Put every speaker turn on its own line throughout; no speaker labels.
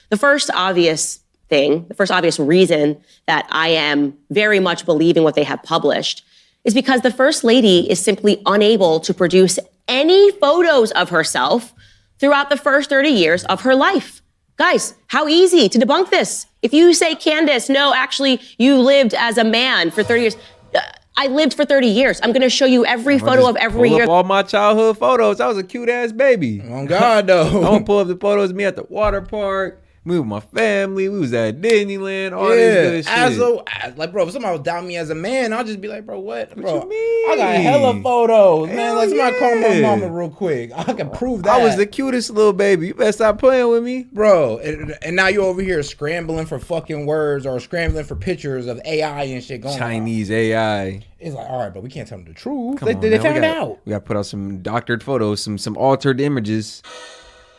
The first obvious thing, the first obvious reason that I am very much believing what they have published is because the First Lady is simply unable to produce any photos of herself throughout the first 30 years of her life. Guys, how easy to debunk this? If you say, Candace, no, actually, you lived as a man for 30 years. I lived for 30 years. I'm going to show you every photo of every year.
All my childhood photos. I was a cute ass baby.
Oh God, though.
I'm gonna pull up the photos of me at the water park. Me with my family. We was at Disneyland. All this good shit.
Like, bro, if somebody was doubting me as a man, I'll just be like, bro, what? Bro,
What you mean?
I got hella photos, man.
Hell
Like, somebody call my
yeah.
mama real quick. I can prove that.
I was the cutest little baby. You better stop playing with me.
Bro, and now you're over here scrambling for fucking words or scrambling for pictures of AI and shit going on.
Chinese AI.
It's like, all right, but we can't tell them the truth.
Come on,
They
man.
found out.
We got to put out some doctored photos, some altered images.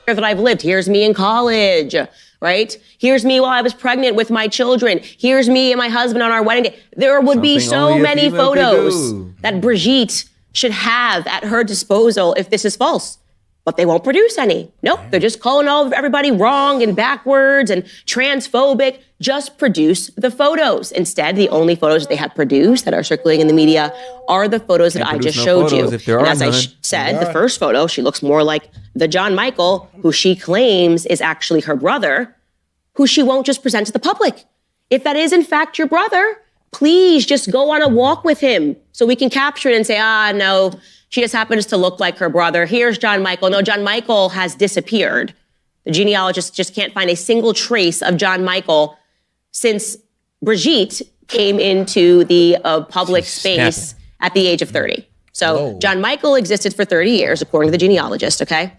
That I've lived. Here's me in college, right? Here's me while I was pregnant with my children. Here's me and my husband on our wedding day. There would be
Something
so
only a
many
female could
photos
do.
that Brigitte should have at her disposal if this is false. But they won't produce any. Nope, they're just calling everybody wrong and backwards and transphobic. Just produce the photos. Instead, the only photos they have produced that are circulating in the media are the photos that I just showed you. And as I said, the first photo, she looks more like the John Michael, who she claims is actually her brother, who she won't just present to the public. If that is in fact your brother, please just go on a walk with him so we can capture it and say, no, she just happens to look like her brother. Here's John Michael. No, John Michael has disappeared. The genealogist just can't find a single trace of John Michael since Brigitte came into the public space at the age of 30. So John Michael existed for 30 years, according to the genealogist, okay?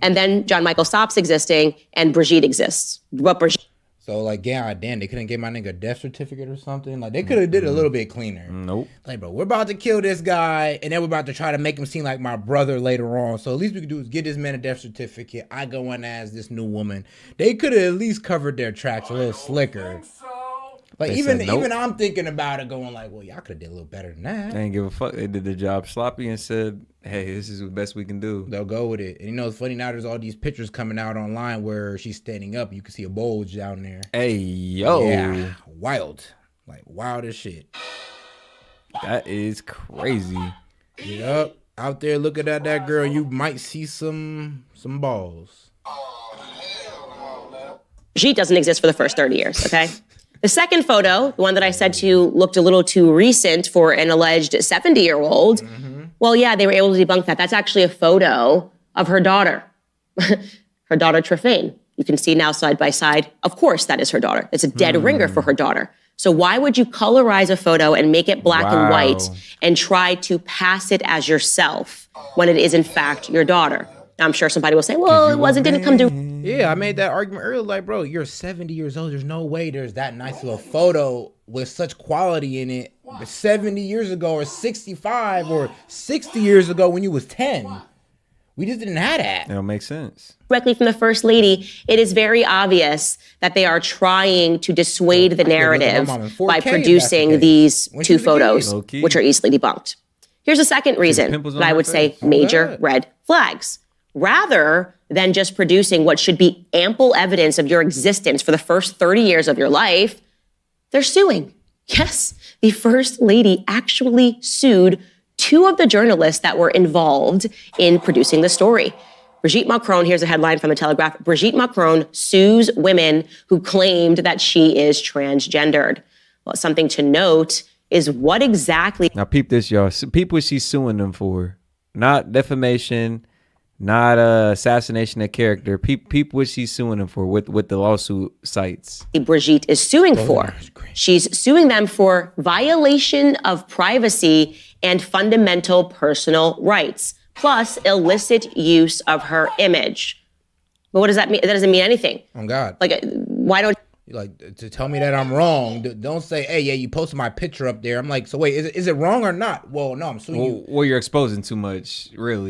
And then John Michael stops existing and Brigitte exists. But Brigitte...
So, like, damn, they couldn't get my nigga a death certificate or something? Like, they could have did it a little bit cleaner.
Nope.
Like, bro, we're about to kill this guy, and then we're about to try to make him seem like my brother later on. So, at least we could do is get this man a death certificate. I go in as this new woman. They could have at least covered their tracks a little slicker. Like, even I'm thinking about it going like, well, y'all could have did a little better than that.
They ain't give a fuck. They did the job sloppy and said, hey, this is the best we can do.
They'll go with it. And you know, it's funny now there's all these pictures coming out online where she's standing up. You can see a bulge down there.
Hey, yo.
Yeah, wild. Like, wild as shit.
That is crazy.
Yep. Out there looking at that girl, you might see some balls.
Brigitte doesn't exist for the first 30 years, okay? The second photo, the one that I said to you looked a little too recent for an alleged 70-year-old, well, yeah, they were able to debunk that. That's actually a photo of her daughter, her daughter Trefane. You can see now side by side. Of course, that is her daughter. It's a dead ringer for her daughter. So why would you colorize a photo and make it black and white and try to pass it as yourself when it is in fact your daughter? Now, I'm sure somebody will say, well, didn't come to...
Yeah, I made that argument earlier. Like, bro, you're 70 years old. There's no way there's that nice of a photo with such quality in it 70 years ago or 65 or 60 years ago when you was 10. We just didn't have that.
It don't make sense.
Directly from the First Lady, it is very obvious that they are trying to dissuade the narrative by producing these two photos, which are easily debunked. Here's a second reason that I would say major red flags. Rather than just producing what should be ample evidence of your existence for the first 30 years of your life, they're suing. Yes, the First Lady actually sued two of the journalists that were involved in producing the story. Brigitte Macron, here's a headline from the Telegraph. Brigitte Macron sues women who claimed that she is transgendered. Well, something to note is what exactly...
Now, peep this, y'all. Peep what she's suing them for. Not defamation, not assassination of character. Peep what she's suing them for with the lawsuit sites.
Brigitte is suing for. She's suing them for violation of privacy and fundamental personal rights, plus illicit use of her image. But what does that mean? That doesn't mean anything.
Oh, God.
Like, why don't...
Like, to tell me that I'm wrong, don't say, hey, yeah, you posted my picture up there. I'm like, so wait, is it wrong or not? Well, no, I'm suing you.
Well, you're exposing too much, really.